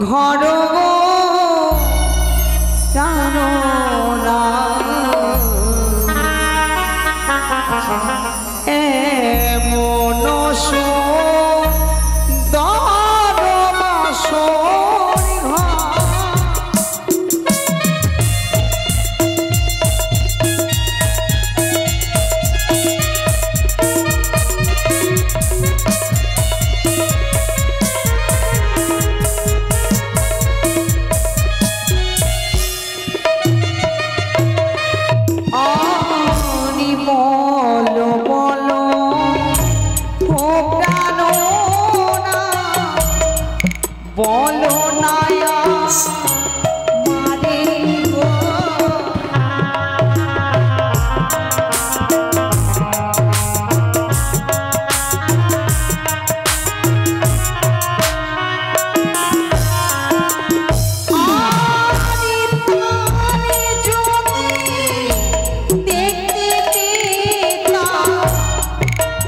ঘর গো জানো না এমন সুন্দর বাসর ঘর বলো নায়া মারে গো আরে পারে যদি দেখতে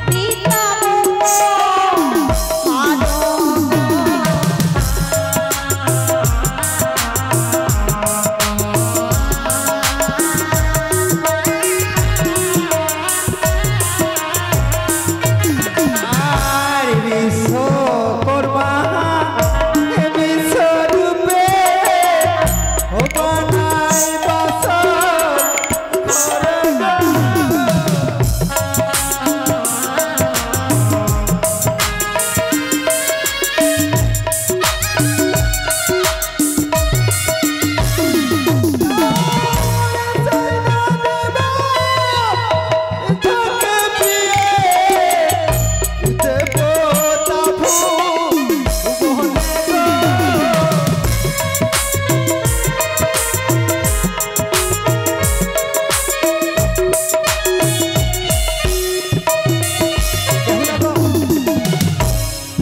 দিতাম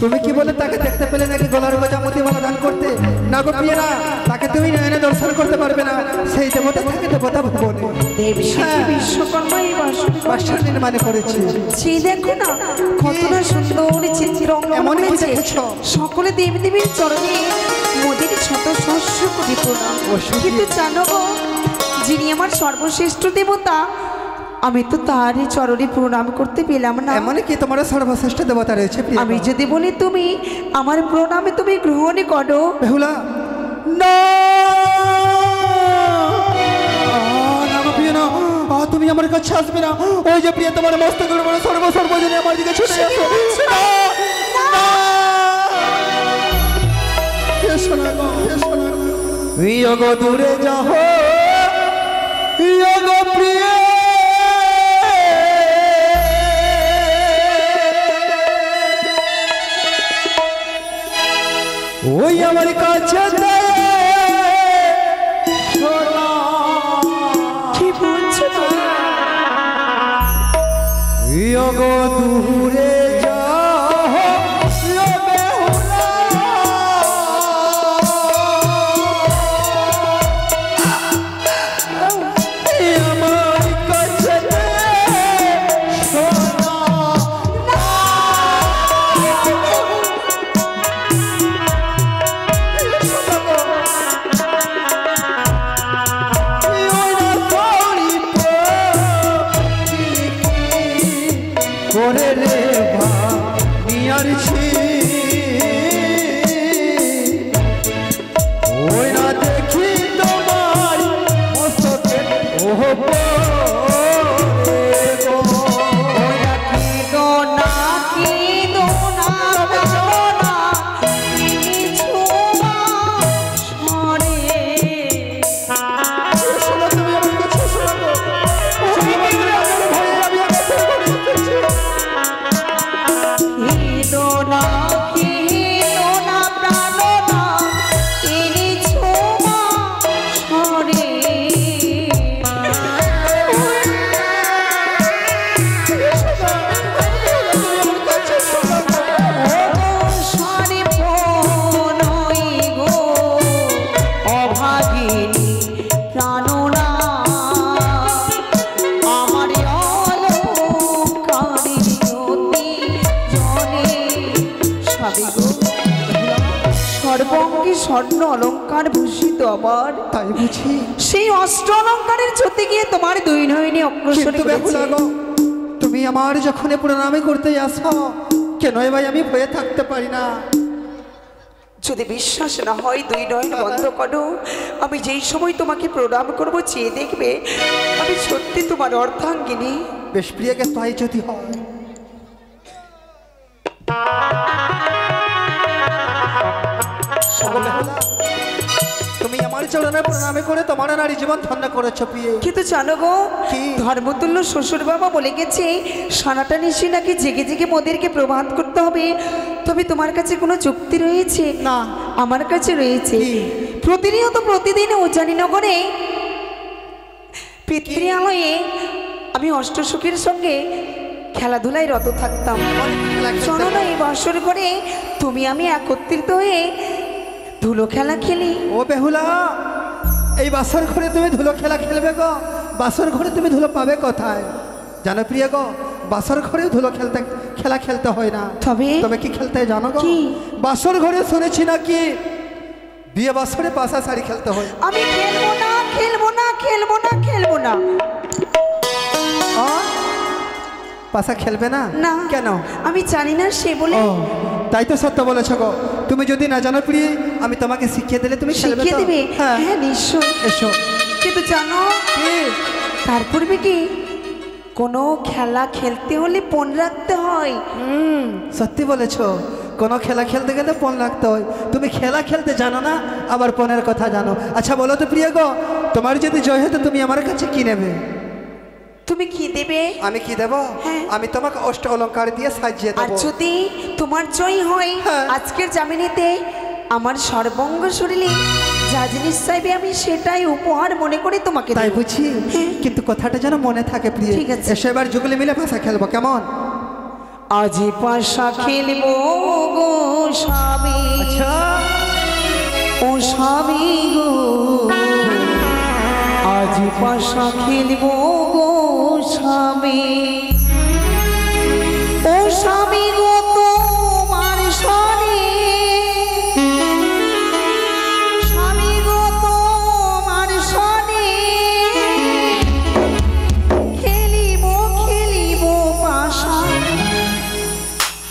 তুমি কি বলে তাকে দেখতে পেলে নাকি গলার গজা মতিমালা দান করতে না গো প্রিয়রা তাকে তুমি নয়নে দর্শন করতে পারবে না সেই দেবতা থাকে দেবতা ভুবনে দেব শিশু বিশ্বকর্মা এই বাসর নির্মাণে করেছে সেই দেখো না কতটা সুন্দর চিত্র এমন দেখেছো সকলে দেবী দেবীর চরণে মোদের ছোট শস্য করি প্রণাম কিন্তু জানো গো যিনি আমার সর্বশ্রেষ্ঠ দেবতা আমি তো তারই চরণে প্রণাম করতে পেলাম না এমন কি তোমার সর্বশ্রেষ্ঠ দেবতা রয়েছে আমি যদি বলি তুমি আমার প্রণামে তুমি গ্রহণ করো বেহুলা না তুমি আমার কাছে আসবে না ওই যে প্রিয় তোমার মস্তকের উপরে সর্বজনে আমার দিকে ছুটে আসো গো দূরে যাও গো প্রিয় ওই আমার কাছে কি বলছো গো দূরে করে স্বর্ণ অলংকার ভূষিত আমার, তাই বুঝি সেই অষ্ট অলংকারের জ্যোতি গিয়ে তোমার দুই নয়নে অগ্রসর কিন্তু বেহুলা গো, তুমি আমার যখন প্রণামে করতে আসো কেন ভাই আমি ভয়ে থাকতে পারি না। যদি বিশ্বাস না হয় দুই নয়ন বন্ধ করো, আমি যেই সময় তোমাকে প্রণাম করব চেয়ে দেখবে আমি সত্যি তোমার অর্ধাঙ্গিনী। বেশ প্রিয়কে তাই যদি হয়। তুমি আমার চরণে প্রণামে করে তোমার নারী জীবন ধন্য করেছো প্রিয়। কিন্তু জানো গো, কি? ধর্মতুল্য শ্বশুর বাবা বলে গেছে সারাটা নিশি নাকি জেগে জেগে মোদেরকে প্রভাত করতে হবে। তবে তোমার কাছে কোনো যুক্তি রয়েছে? না। আমার কাছে রয়েছে। কি? প্রতিনিয়ত প্রতিদিন উজানিনগরে পিতৃালয়ে আমি অষ্টসুখীর সঙ্গে খেলাধুলায় রত থাকতাম। শোনো না, এই বছর করে তুমি আমি একত্রিত হয়ে ধুলো খেলা খেলি। ও বেহুলা, এই বাসর ঘরে তুমি ধুলো খেলা খেলবে গো? বাসর ঘরে তুমি ধুলো পাবে কোথায় জানো প্রিয় গো? বাসর ঘরে ধুলো খেলা খেলতে হয় না। তবে কি খেলতে হয় জানো গো? বাসর ঘরে শুনেছি নাকি বিয়ে বাসরে পাশা শাড়ি খেলতে হয়। আমি খেলবো না, খেলবো না, খেলবো না, খেলবো না। পাশা খেলবে না? না। কেন? আমি জানি না সে বলে। তাই তো সত্য বলেছ গো। তুমি যদি না জানো প্রিয়, আমি তোমাকে শিখিয়ে দিলে তুমি খেলবে তো? শিখিয়ে দিবে? হ্যাঁ নিশ্চয়ই। এসো। কিন্তু জানো তার পূর্বে কি কোনো খেলা খেলতে হলে পণ রাখতে হয়। সত্যি বলেছো, কোনো খেলা খেলতে গেলে পণ রাখতে হয়। তুমি খেলা খেলতে জানো না, আবার পণের কথা জানো। আচ্ছা বলো তো প্রিয় গো, তোমার যদি জয় হয় তো তুমি আমার কাছে কি নেবে? তুমি কি দেবে? আমি কি দেব? আমি তোমাকে অষ্ট অলংকার দিয়ে সাজিয়ে দেব। আর যদি তোমার জয় হয় আজকের জামিনীতে আমার সর্বঙ্গ শরীরে যা জিনিস চাইবে আমি সেটাই উপহার মনে করে তোমাকে দেব। তাই বুঝি, কিন্তু কথাটা যেন মনে থাকে প্রিয়। ঠিক আছে। এসো এবার যুগলে মিলে পাশা খেলবো, কেমন? আজি পাশা খেলবো গো স্বামী। আচ্ছা ও স্বামী গো, আজি পাশা খেলবো গো স্বামী। ও স্বামী গো তোমার সনে, স্বামী গো তোমার সনে খেলিব খেলিব পাশা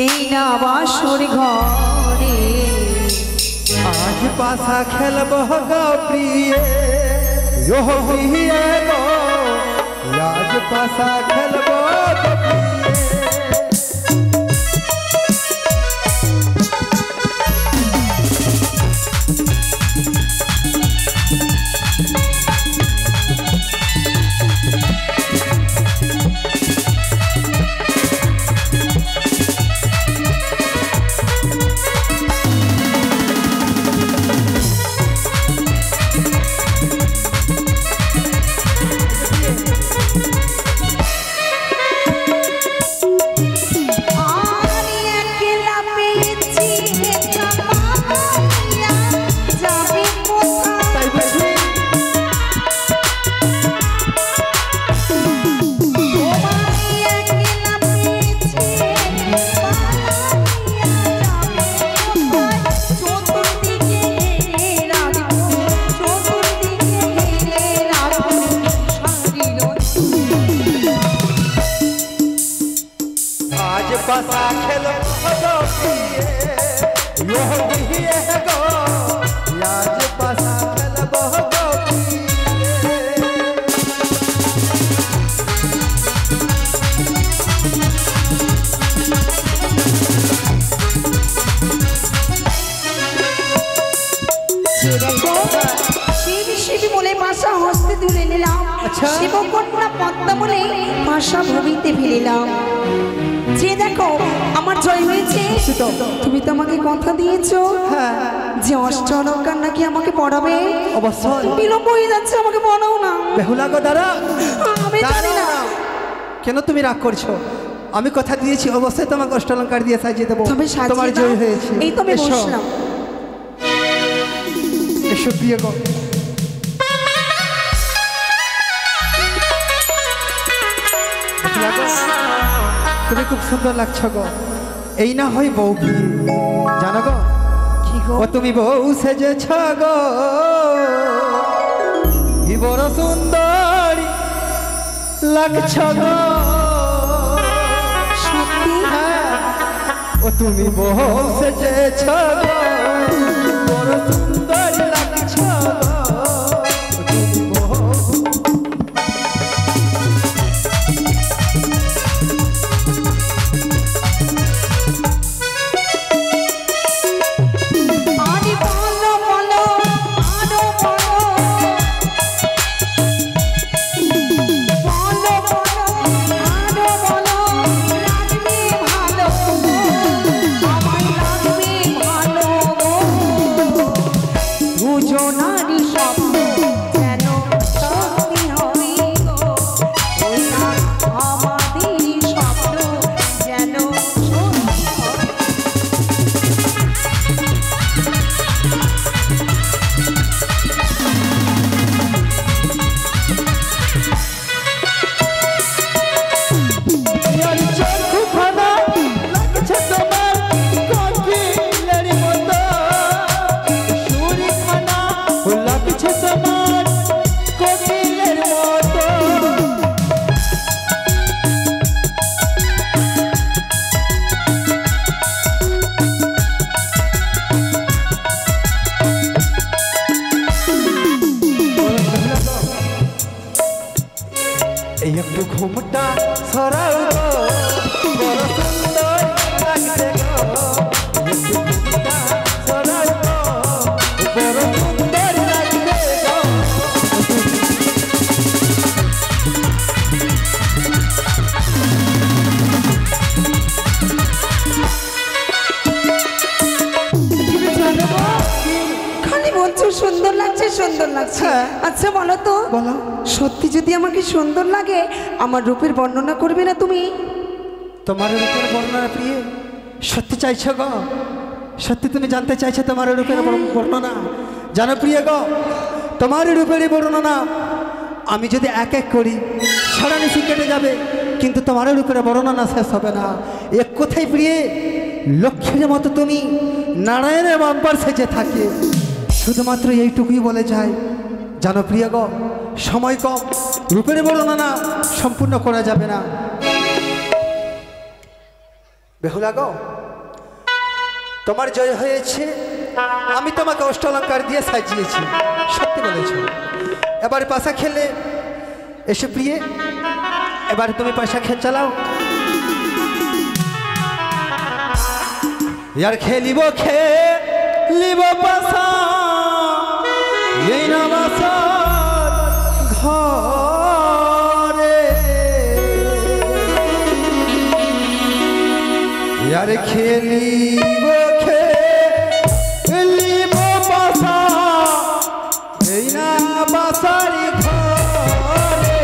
এই না বাসর ঘরে। आज पासा खेलबो गो प्रिय यो प्रिय गो, आज पासा खेलबो गो प्रिय। पासा खेलो गो प्रिय यो प्रिय गो, आज पासा खेलबो गो प्रिय। শিবি বলে পাশা হস্তে তুলে নিলাম। শিবকন্যা পদ্মা বলে পাশা ভূমিতে ফেলিলাম। যে দেখো আমার জয় হয়েছে। তুমি তো আমাকে কথা দিয়েছো যে অষ্ট অলংকার নাকি আমাকে পড়াবে। অবশ্যই বিলম্ব হয়ে যাচ্ছে, আমাকে পড়াও না। বেহুলা গো দাঁড়া। আমি জানি না কেন তুমি রাগ করছো? আমি কথা দিয়েছি অবশ্যই তোমাকে অষ্ট অলংকার দিয়ে সাজিয়ে দেবো। তোমার জয় হয়েছে। এই তো আমি বসলাম। এসো প্রিয় গো। তুমি খুব সুন্দর লাগছো গো। এই না হয় বউ বিয়ে, জানো গো? ও তুমি বউ সেজেছ গো কি বড় সুন্দরী লাগছ গো সত্যি ও তুমি বউ সেজেছ গো বড় সুন্দরী লাগছ গো তুমি বউ আরে বলো বলো আরো বলো বলো বলো আরো বলো লাগবে ভালো আমায় লাগবে ভালো দুজনারই স্বপ্ন যেন সত্যি হবে গো ওই না আমাদেরই স্বপ্ন যেন সত্যি হবে। यार चोखु खाना लागছে তোমার কোকিলের মতো সুরি খানা লাগছে তোমার কোকিলের মতো এই একটু ঘুমটা সরাও গো বড় সুন্দর লাগছে গো একটু ঘুমটা সরাও গো বড় সুন্দর লাগছে গো তুমি জানো কি খালি বলছো সুন্দর লাগছে সুন্দর লাগছে হ্যাঁ। আচ্ছা বলো তো বলো সত্যি যদি আমাকে সুন্দর লাগে আমার রূপের বর্ণনা করবে না তুমি তোমার রূপের বর্ণনা প্রিয়ে সত্যি চাইছো গো সত্যি তুমি জানতে চাইছো তোমার রূপের বর্ণনা জানো প্রিয় গো তোমার রূপের বর্ণনা আমি যদি এক এক করি সারা নিশি কেটে যাবে কিন্তু তোমার রূপের বর্ণনা শেষ হবে না এক কোথায় প্রিয়ে লক্ষ্মীর মতো তুমি নারায়ণের বাম্পার সেজে থাকে শুধুমাত্র এইটুকুই বলে যায় জানো প্রিয় গো সময় কম রূপের বর্ণনা সম্পূর্ণ করা যাবে না বেহুলা গো তোমার জয় হয়েছে আমি তোমাকে অষ্টলঙ্কার দিয়ে সাজিয়েছি সত্যি বলেছ এবার পাশা খেলে এসে প্রিয়ে এবার তুমি পাশা খেল চালাও यार खेलिब खेलिब पासा এই নামাসার ঘরে यार খেলিব খেলিব পাসা এই নামাসার ঘরে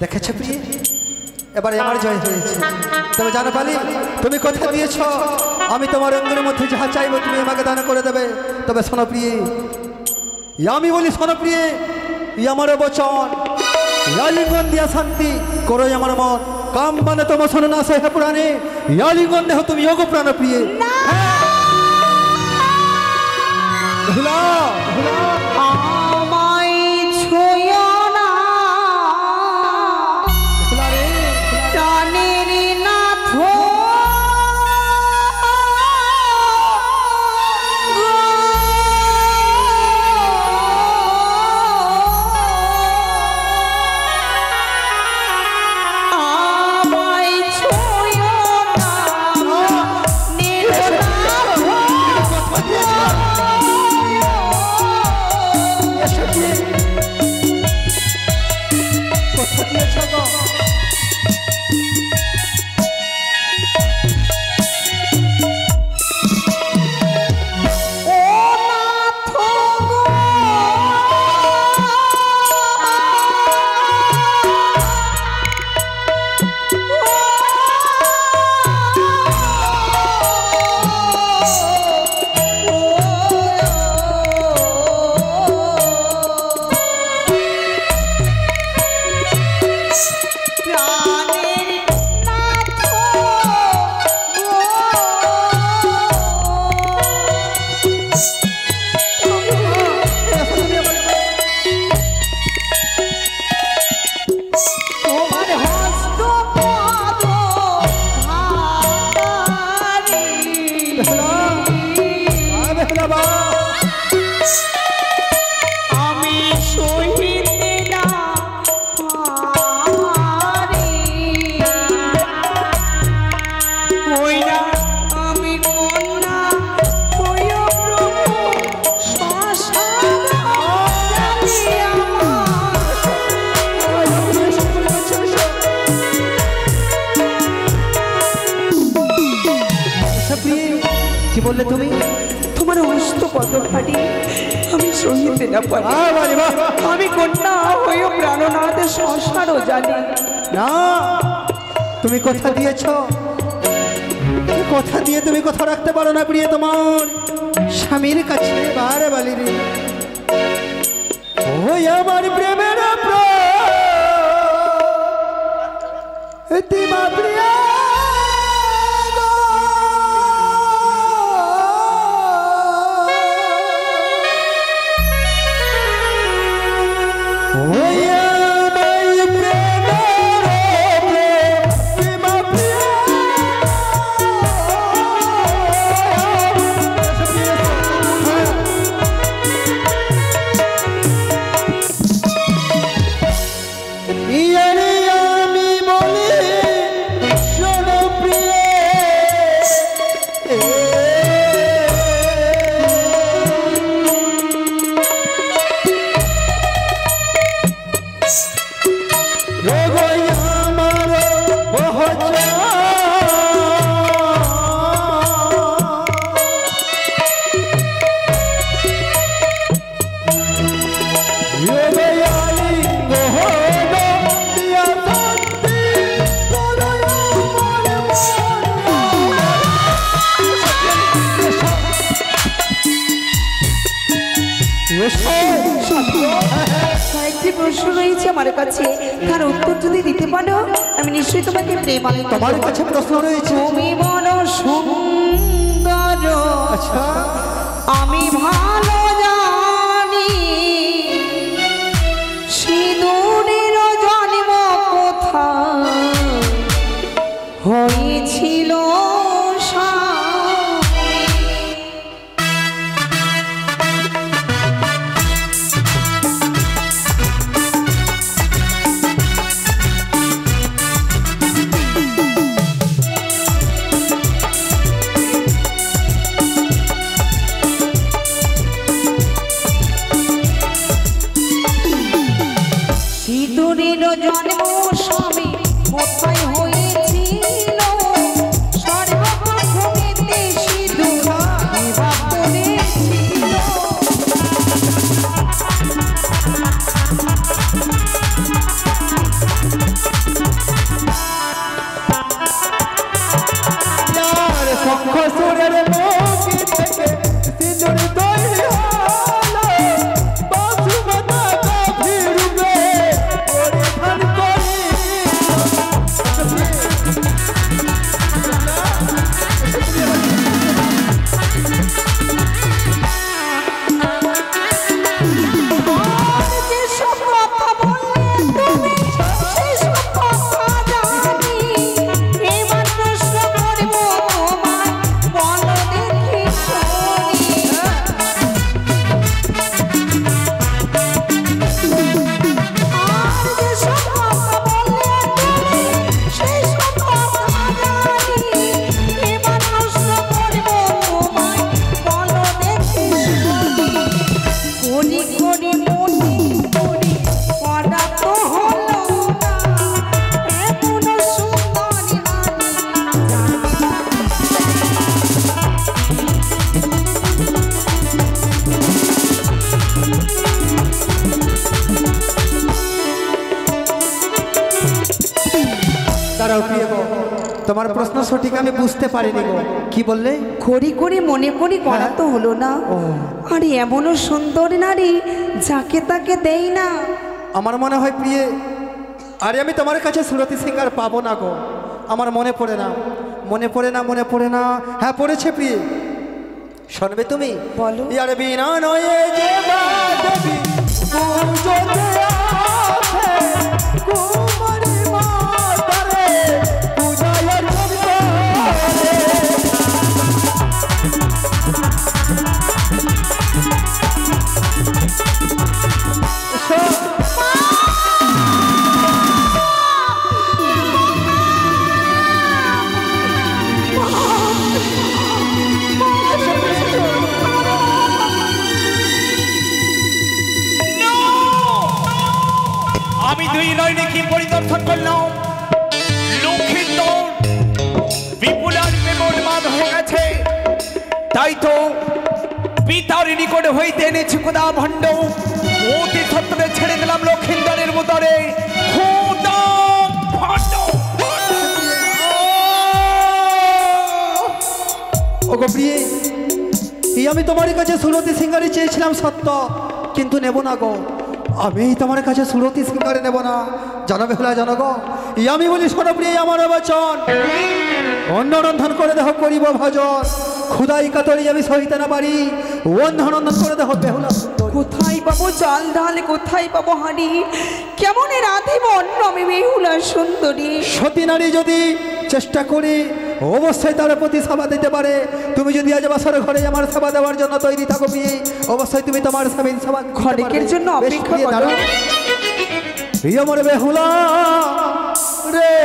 দেখেছো প্রিয়ে এবারে আমার জয় হয়েছে তবে জানো পালি তুমি কথা দিয়েছ আমি তোমার অঙ্গের মধ্যে যাহা চাইবো তুমি আমাকে দান করে দেবে তবে শোনো প্রিয়ে আমি বলি শোনো প্রিয়ে আমার বচন লিঙ্গন দিয়া শান্তি করো আমার মন কাম মানে তোমার শোনো না সে পুরাণে লিঙ্গন দেহ তুমি যোগ প্রাণ প্রিয়ে আমায় ছোঁয়ো না প্রাণের নাথ প্রাণের নাথ গো। তোমার হস্ত পদ ভারি। আমি সহিতে না পারি। ওই না আমি কন্যা হইও প্রভু শ্মশান জানি কি বললে তুমি? তোমার হস্ত পদ ভারি, আমি সহিতে না পারি। আমি কন্যা হইও প্রাণনাথ শ্মশানও জানি না, তুমি কথা দিয়েছ, কথা দিয়ে তুমি কথা রাখতে পারো না প্রিয় তোমার স্বামীর কাছে। বারে বালি রে, ওই আমার প্রেমের প্রতিমা প্রিয়া কয়েকটি প্রশ্ন রয়েছে আমার কাছে, তার উত্তর যদি দিতে পারো আমি নিশ্চয়ই তোমাকে প্রেমালিত। তোমার কাছে প্রশ্ন রয়েছে? তুমি বড় সুন্দর, আচ্ছা, আমি ভালো জানি সিঁদুরের জন্ম কোথায় হয়েছিল সিঁদুরের জন্ম স্বামী কোথায় হয়েছিল? সর্বপ্রথমেতে সিঁদুর বিবাহ করেছিল। শঙ্খ সুরের মুখ থেকে সিঁদুর তৈরি হলো, বাসুমতা গভীরবে পরিধান করিল। আর যেসব কথা বললে তুমি সেসব কথা জানি। এবার প্রশ্ন করব তোমায়, বলো দেখি শুনি। আর যেসব কথা বললে তুমি সেসব কথা জানি। এবার প্রশ্ন করব তোমায়, বলো দেখি শুনি। করি করি মনি করি করা তো হলো না, এমন সুন্দরী দাঁড়াও প্রিয় গো, তোমার প্রশ্ন সঠিক আমি বুঝতে পারিনি গো। কি বললে? করি করি মনে করি করা তো হলো না, আরে এমনও সুন্দর নারী যাকে তাকে দেই না। আমার মনে হয় প্রিয়ে আরে আমি তোমার কাছে সুরতি সিঙ্গার পাবো না গো, আমার মনে পড়ে না, মনে পড়ে না, মনে পড়ে না। হ্যাঁ পড়েছে প্রিয়, শুনবে তুমি? বলো। ইয়ার বিনা নয়ে যে বাজবি পূজোতে আসে কুমারী মাতারে পূজায় চলবে। আমি দুই নয়নিকে পরিদর্শন করলাম, লক্ষ্মীন্দর বিপুলার মেমনমান হয়ে গেছে, তাই তো পিতার নিকট হইতে এনেছি খোদা ভণ্ড, অতি সত্তরে ছেড়ে দিলাম লক্ষ্মীন্দরের মুদরে খোদা ভণ্ড। ওগো প্রিয়ে, এই আমি তোমার কাছে সুরতি সিঙ্গারি চেয়েছিলাম সত্য, কিন্তু নেব না গো, আমি তোমার কাছে সুরতি সিঙ্গারে নেব না। জানাবে হলা জানো গো, এই আমি বলি শোনো প্রিয়ে আমার বচন, অন্য রন্ধন করে দেহ করিব ভজন, খুদাই কাতরি আমি সহিতে না পারি, অন্য রন্ধন করে দেহ বেহুলা। কোথায় পাবো চাল ডাল, কোথায় পাবো হাঁড়ি, কেমন রাধিব অন্য আমি বেহুলা সুন্দরী। সতী নারী যদি চেষ্টা করি অবশ্যই তার প্রতি সেবা দিতে পারে। তুমি যদি আজ বাসার ঘরে আমার সেবা দেওয়ার জন্য তৈরি থাকো প্রিয়ে, অবশ্যই তুমি তোমার স্বামীর সেবা ক্ষণিকের জন্য অপেক্ষা করো। প্রিয় মোর বেহুলা রে,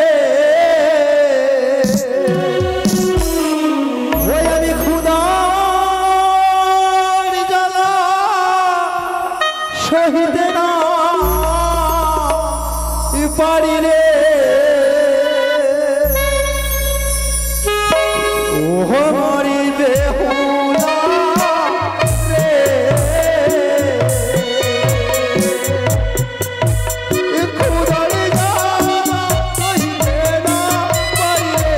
ওই আমি ক্ষুধার জ্বালা সহিতে না পারি রে, ওহো মরি বেহুলা রে, ক্ষুধার জ্বালা সহিতে না পারি রে।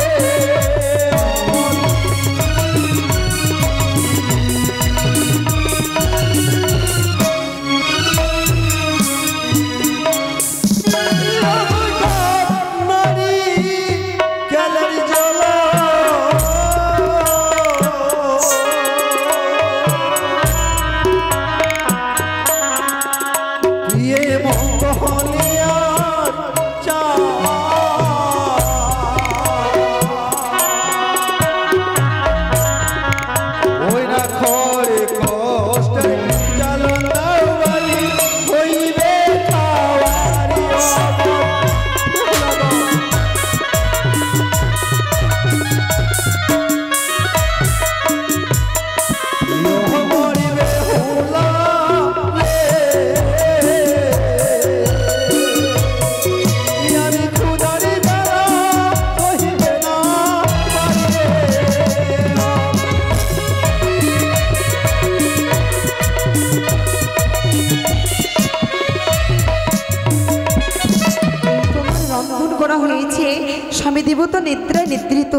স্বামী দেবতা নিদ্রায় নিদ্রিত,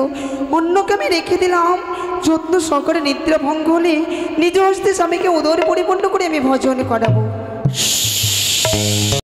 অন্যকে আমি রেখে দিলাম। যত্ন সহকারে নিদ্রা ভঙ্গ হলে নিজ হস্তে স্বামীকে উদর পরিপূর্ণ করে আমি ভজন করাবো।